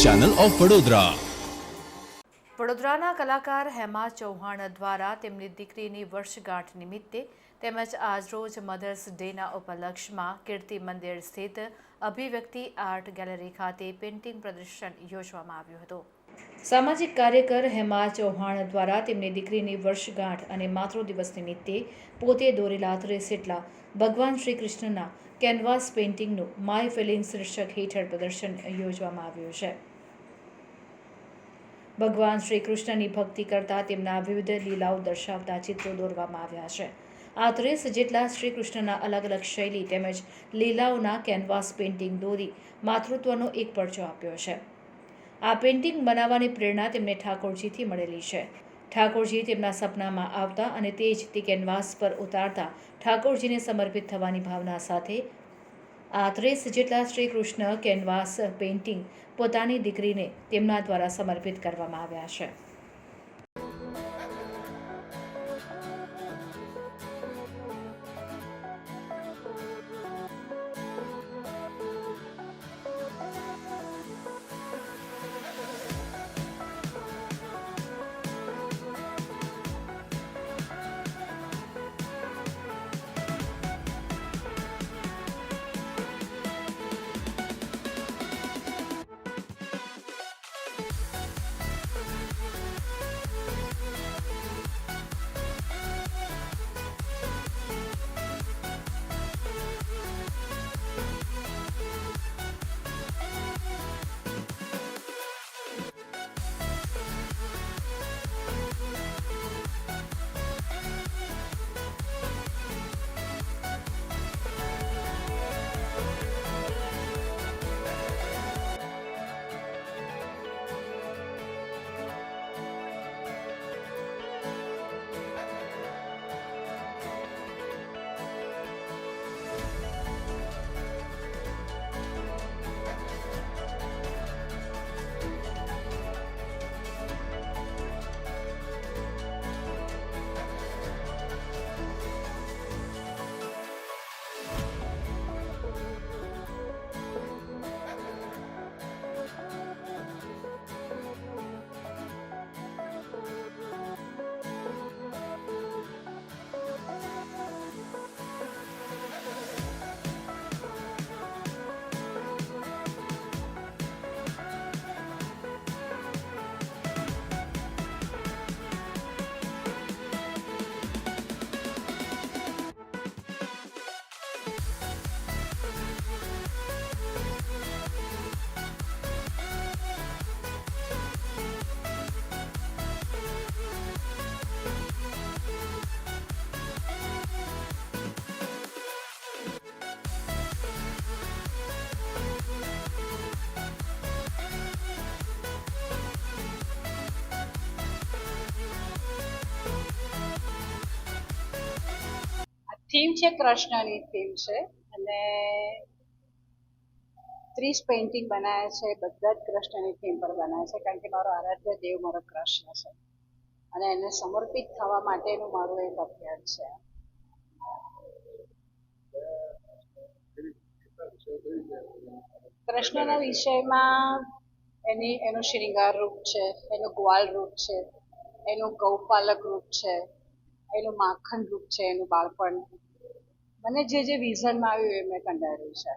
Channel of Vadodara. વડોદરાના કલાકાર હેમા ચૌહાણ દ્વારા તેમની દીકરીની વર્ષગાંઠ નિમિત્તે તેમજ આજરોજ મધર્સ ડેના ઉપલક્ષમાં કીર્તિ મંદિર સ્થિત અભિવ્યક્તિ આર્ટ ગેલેરી ખાતે પેઇન્ટિંગ પ્રદર્શન યોજવામાં આવ્યું હતું. સામાજિક કાર્યકર હેમા ચૌહાણ દ્વારા તેમની દીકરીની વર્ષગાંઠ અને માતૃદિવસ નિમિત્તે પોતે દોરેલા 30 જેટલા ભગવાન શ્રી કૃષ્ણના કેનવાસ પેઇન્ટિંગનું માય ફિલિંગ શીર્ષક હેઠળ પ્રદર્શન યોજવામાં આવ્યું છે. ભગવાન શ્રી કૃષ્ણની ભક્તિ કરતા તેમના વિવિધ લીલાઓ દર્શાવતા ચિત્રો દોરવામાં આવ્યા છે. આ 30 જેટલા શ્રી કૃષ્ણના અલગ અલગ શૈલી તેમજ લીલાઓના કેનવાસ પેઇન્ટિંગ દોરી માતૃત્વનો એક પરચો આપ્યો છે. આ પેઇન્ટિંગ બનાવવાની પ્રેરણા તેમને ઠાકોરજીથી મળેલી છે. ઠાકોરજી તેમના સપનામાં આવતા અને તે જ તે કેનવાસ પર ઉતારતા ઠાકોરજીને સમર્પિત થવાની ભાવના સાથે આ 30 જેટલા શ્રી કૃષ્ણ કેનવાસ પેઇન્ટિંગ પોતાની દીકરીને તેમના દ્વારા સમર્પિત કરવામાં આવ્યા છે. થીમ છે કૃષ્ણની થીમ છે અને 30 પેઇન્ટિંગ બનાવ્યા છે. બધા જ કૃષ્ણની થીમ પર બનાવ્યા છે કારણ કે મારો આરાધ્ય દેવ મારો કૃષ્ણ છે અને એને સમર્પિત થવા માટેનું મારું એક અભ્યાસ છે. કૃષ્ણના વિષયમાં એનું શ્રૃંગાર રૂપ છે, એનું ગ્વાલ રૂપ છે, એનું ગૌપાલક રૂપ છે, એનું માખણ રૂપ છે, એનું બાળપણ. મને જે વિઝનમાં આવ્યું એ મેં કંડાર્યું છે.